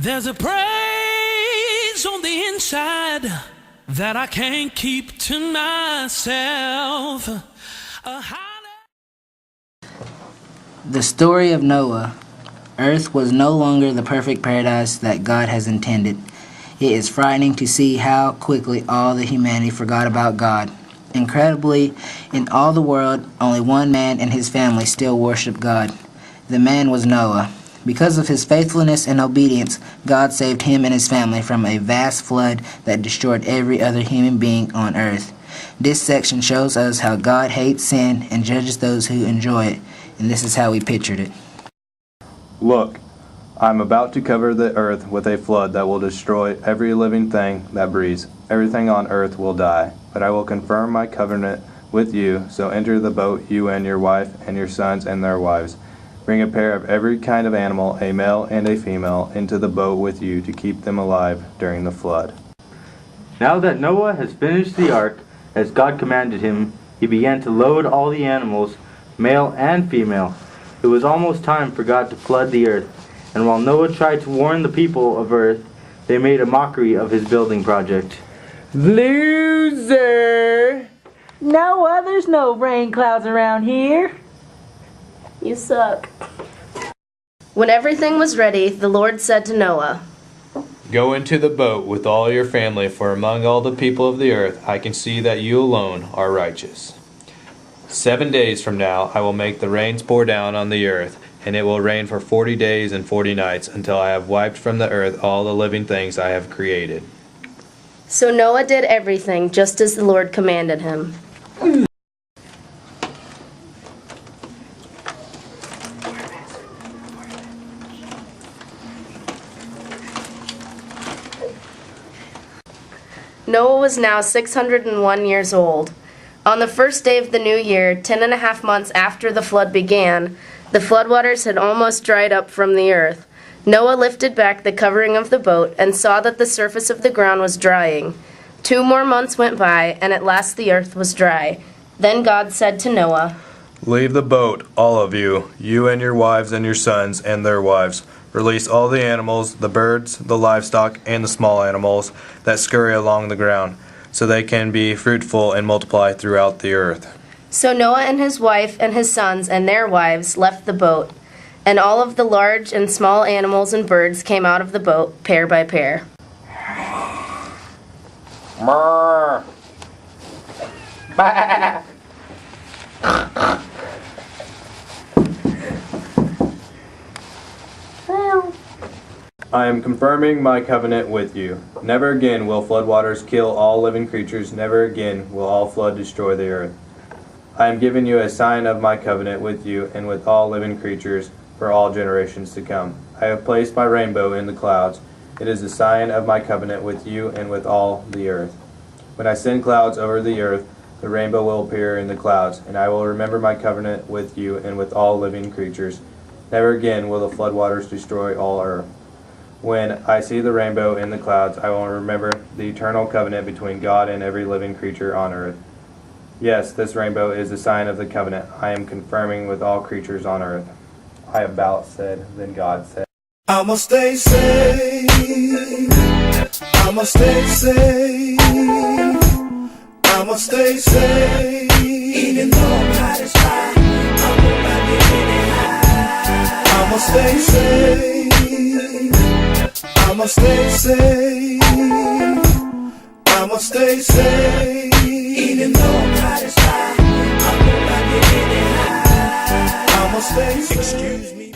There's a praise on the inside that I can't keep to myself. The story of Noah. Earth was no longer the perfect paradise that God has intended. It is frightening to see how quickly all the humanity forgot about God. Incredibly, in all the world, only one man and his family still worship God. The man was Noah. Because of his faithfulness and obedience, God saved him and his family from a vast flood that destroyed every other human being on earth. This section shows us how God hates sin and judges those who enjoy it, and this is how we pictured it. Look, I am about to cover the earth with a flood that will destroy every living thing that breathes. Everything on earth will die, but I will confirm my covenant with you, so enter the boat, you and your wife and your sons and their wives. Bring a pair of every kind of animal, a male and a female, into the boat with you to keep them alive during the flood. Now that Noah has finished the ark, as God commanded him, he began to load all the animals, male and female. It was almost time for God to flood the earth, and while Noah tried to warn the people of earth, they made a mockery of his building project. Loser! Noah, there's no rain clouds around here. You suck. When everything was ready, the Lord said to Noah, Go into the boat with all your family, for among all the people of the earth I can see that you alone are righteous. 7 days from now I will make the rains pour down on the earth, and it will rain for 40 days and 40 nights until I have wiped from the earth all the living things I have created. So Noah did everything just as the Lord commanded him. Noah was now 601 years old. On the first day of the new year, 10.5 months after the flood began, the floodwaters had almost dried up from the earth. Noah lifted back the covering of the boat and saw that the surface of the ground was drying. 2 more months went by, and at last the earth was dry. Then God said to Noah, Leave the boat, all of you, you and your wives and your sons and their wives. Release all the animals, the birds, the livestock, and the small animals that scurry along the ground, so they can be fruitful and multiply throughout the earth. So Noah and his wife and his sons and their wives left the boat, and all of the large and small animals and birds came out of the boat, pair by pair. Brr. Bah. I am confirming my covenant with you. Never again will floodwaters kill all living creatures. Never again will all flood destroy the earth. I am giving you a sign of my covenant with you and with all living creatures for all generations to come. I have placed my rainbow in the clouds. It is a sign of my covenant with you and with all the earth. When I send clouds over the earth, the rainbow will appear in the clouds, and I will remember my covenant with you and with all living creatures. Never again will the floodwaters destroy all earth. When I see the rainbow in the clouds, I will remember the eternal covenant between God and every living creature on earth. Yes, this rainbow is a sign of the covenant I am confirming with all creatures on earth. I about said, then God said, I'ma stay safe. I'ma stay safe. I'ma stay safe. Even though I'm hot as fire, I'm gonna get it high. I'ma stay safe. I'ma stay safe. I'ma stay safe. Even though I'm hot as fire, I'm gonna get it high. I'ma stay safe. Excuse me.